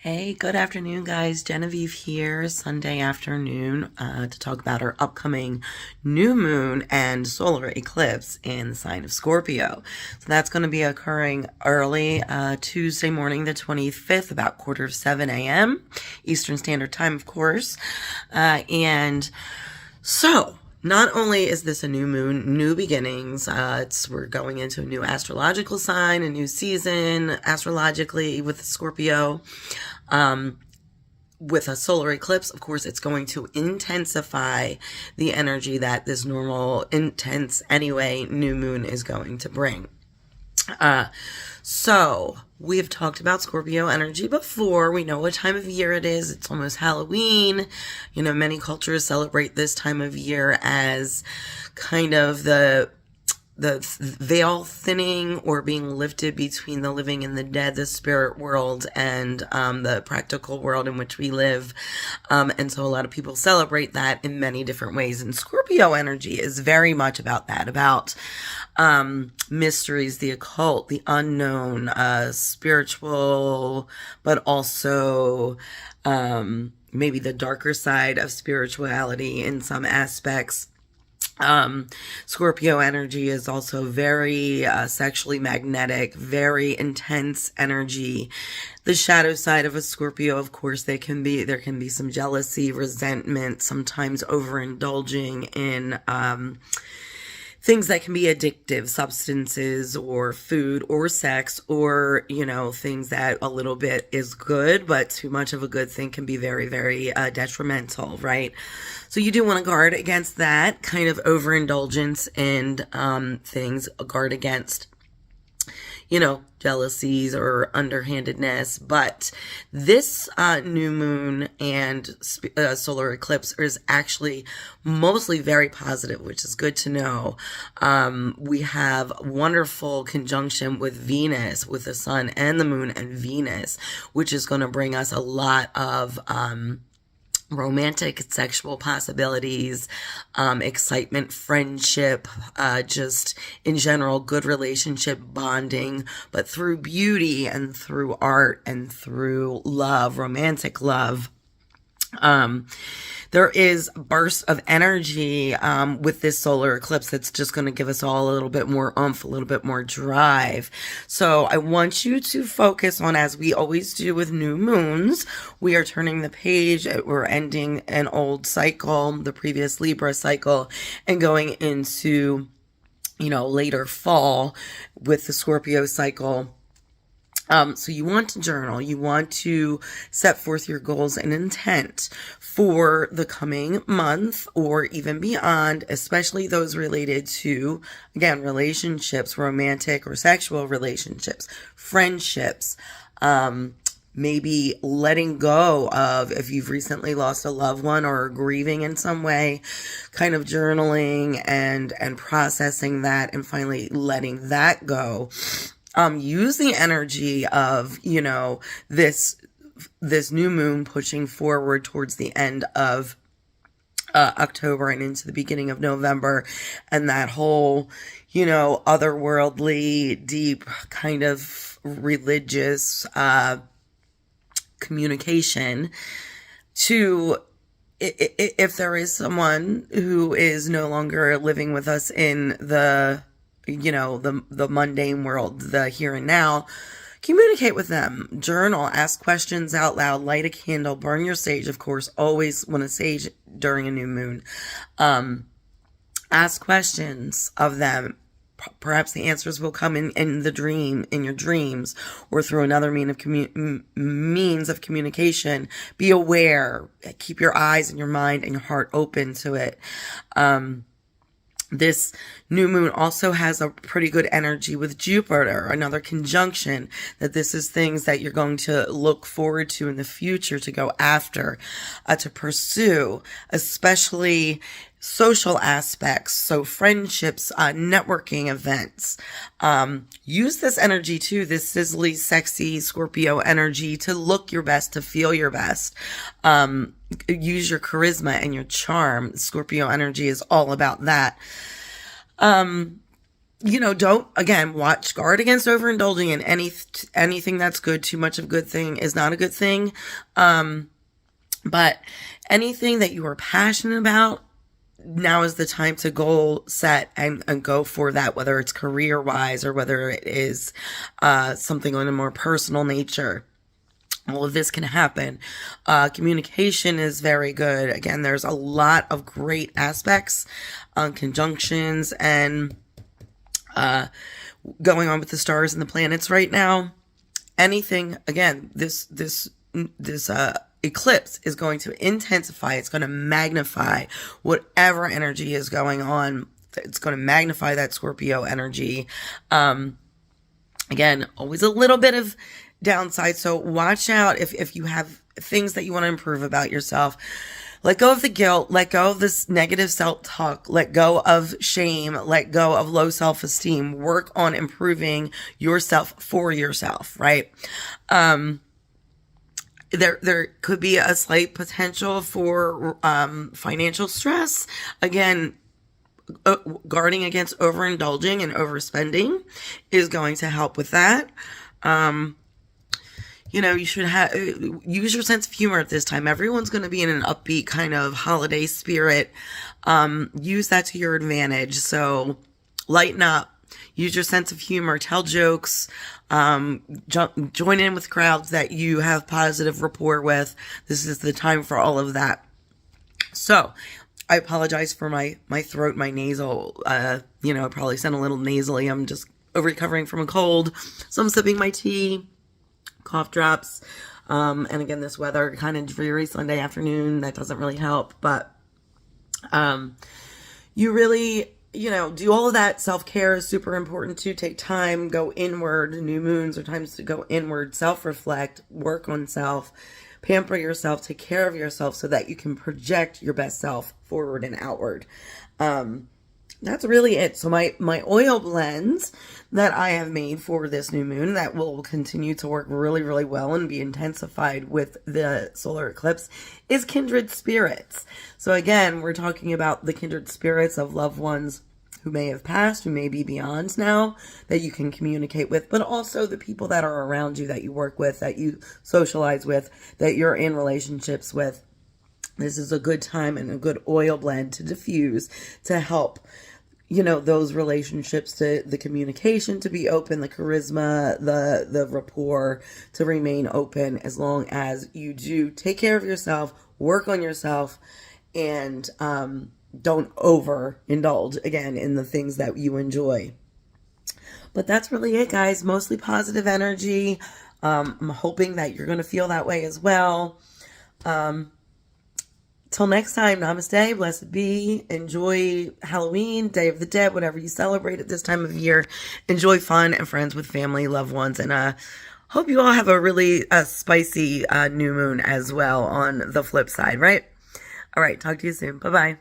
Hey, good afternoon, guys. Genevieve here, Sunday afternoon, to talk about our upcoming new moon and solar eclipse in the sign of Scorpio. So that's going to be occurring early Tuesday morning, the 25th, about 6:45 a.m. Eastern Standard Time, of course. And so, not only is this a new moon, new beginnings, we're going into a new astrological sign, a new season astrologically with Scorpio. With a solar eclipse, of course, it's going to intensify the energy that this normal, intense, anyway, new moon is going to bring. So we have talked about Scorpio energy before. We know what time of year it is. It's almost Halloween. You know, many cultures celebrate this time of year as kind of the veil thinning or being lifted between the living and the dead, the spirit world and the practical world in which we live. And so a lot of people celebrate that in many different ways. And Scorpio energy is very much about that, about mysteries, the occult, the unknown, spiritual, but also maybe the darker side of spirituality in some aspects. Scorpio energy is also very sexually magnetic, very intense energy. The shadow side of a Scorpio, of course, there can be some jealousy, resentment, sometimes overindulging in things that can be addictive, substances or food or sex, or, you know, things that a little bit is good, but too much of a good thing can be very, very detrimental, right? So you do want to guard against that kind of overindulgence and things, guard against, you know, jealousies or underhandedness. But this new moon and solar eclipse is actually mostly very positive, which is good to know. We have wonderful conjunction with Venus, with the sun and the moon and Venus, which is going to bring us a lot of romantic sexual possibilities, excitement, friendship, just in general, good relationship bonding, but through beauty and through art and through love, romantic love. There is bursts of energy with this solar eclipse that's just going to give us all a little bit more oomph, a little bit more drive. So I want you to focus on, as we always do with new moons, we are turning the page. We're ending an old cycle, the previous Libra cycle, and going into, you know, later fall with the Scorpio cycle. So you want to journal, you want to set forth your goals and intent for the coming month or even beyond, especially those related to, again, relationships, romantic or sexual relationships, friendships, maybe letting go of, if you've recently lost a loved one or are grieving in some way, kind of journaling and processing that and finally letting that go. Use the energy of, you know, this new moon pushing forward towards the end of October and into the beginning of November, and that whole, you know, otherworldly, deep kind of religious communication to, if there is someone who is no longer living with us in the, you know, the mundane world, the here and now, communicate with them, journal, ask questions out loud, light a candle, burn your sage, of course, always want to sage during a new moon. Ask questions of them. Perhaps the answers will come in the dream, in your dreams, or through another means of communication. Be aware, keep your eyes and your mind and your heart open to it. This new moon also has a pretty good energy with Jupiter, another conjunction, that this is things that you're going to look forward to in the future, to go after, to pursue, especially social aspects, so friendships, networking events. Use this energy too, this sizzly, sexy Scorpio energy, to look your best, to feel your best. Use your charisma and your charm. Scorpio energy is all about that. don't, again, guard against overindulging in anything that's good. Too much of a good thing is not a good thing. But anything that you are passionate about, now is the time to goal set and go for that, whether it's career wise or whether it is something on a more personal nature. All of this can happen. Communication is very good. Again, there's a lot of great aspects, conjunctions, and going on with the stars and the planets right now. Anything, again, this eclipse is going to intensify. It's going to magnify whatever energy is going on. It's going to magnify that Scorpio energy. Again, always a little bit of downside. So watch out if you have things that you want to improve about yourself. Let go of the guilt. Let go of this negative self-talk. Let go of shame. Let go of low self-esteem. Work on improving yourself for yourself, right? There could be a slight potential for financial stress. Again, guarding against overindulging and overspending is going to help with that. You should use your sense of humor at this time. Everyone's going to be in an upbeat kind of holiday spirit. Use that to your advantage. So lighten up. Use your sense of humor. Tell jokes. Join in with crowds that you have positive rapport with. This is the time for all of that. So, I apologize for my throat, my nasal. It probably sound a little nasally. I'm just recovering from a cold. So I'm sipping my tea, cough drops. And again, this weather kind of dreary Sunday afternoon. That doesn't really help. But you really, do all of that. Self-care is super important too. Take time, go inward. New moons are times to go inward, self-reflect, work on self, pamper yourself, take care of yourself so that you can project your best self forward and outward. That's really it. So my oil blends that I have made for this new moon that will continue to work really, really well and be intensified with the solar eclipse is kindred spirits. So again, we're talking about the kindred spirits of loved ones who may have passed, who may be beyond now, that you can communicate with, but also the people that are around you, that you work with, that you socialize with, that you're in relationships with. This is a good time and a good oil blend to diffuse, to help those relationships, to the communication to be open, the charisma, the rapport to remain open, as long as you do take care of yourself, work on yourself, and don't overindulge again in the things that you enjoy. But that's really it, guys. Mostly positive energy. I'm hoping that you're going to feel that way as well. Till next time, namaste, blessed be. Enjoy Halloween, Day of the Dead, whatever you celebrate at this time of year. Enjoy fun and friends with family, loved ones, and hope you all have a really spicy new moon as well on the flip side, right? All right, talk to you soon. Bye-bye.